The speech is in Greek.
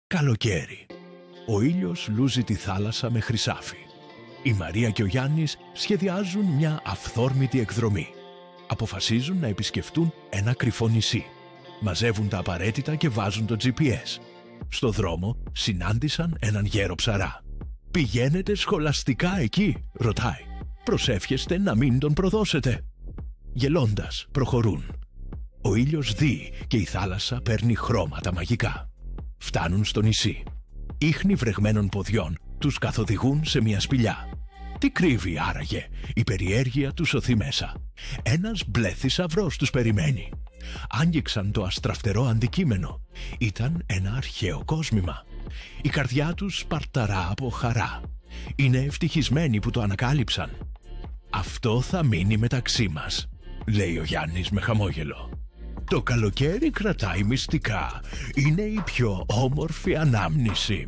Καλοκαίρι. Ο ήλιος λούζει τη θάλασσα με χρυσάφι. Η Μαρία και ο Γιάννης σχεδιάζουν μια αυθόρμητη εκδρομή. Αποφασίζουν να επισκεφτούν ένα κρυφό νησί. Μαζεύουν τα απαραίτητα και βάζουν το GPS. Στο δρόμο συνάντησαν έναν γέρο ψαρά. «Πηγαίνετε σχολαστικά εκεί?» ρωτάει. «Προσεύχεστε να μην τον προδώσετε». Γελώντας προχωρούν. Ο ήλιος δει και η θάλασσα παίρνει χρώματα μαγικά. Φτάνουν στο νησί. Ίχνη βρεγμένων ποδιών τους καθοδηγούν σε μια σπηλιά. Τι κρύβει άραγε? Η περιέργεια τους σωθεί μέσα. Ένας μπλε θησαυρός τους περιμένει. Άγγιξαν το αστραφτερό αντικείμενο. Ήταν ένα αρχαίο κόσμημα. Η καρδιά τους σπαρταρά από χαρά. Είναι ευτυχισμένοι που το ανακάλυψαν. «Αυτό θα μείνει μεταξύ μας», λέει ο Γιάννης με χαμόγελο. «Το καλοκαίρι κρατάει μυστικά. Είναι η πιο όμορφη ανάμνηση».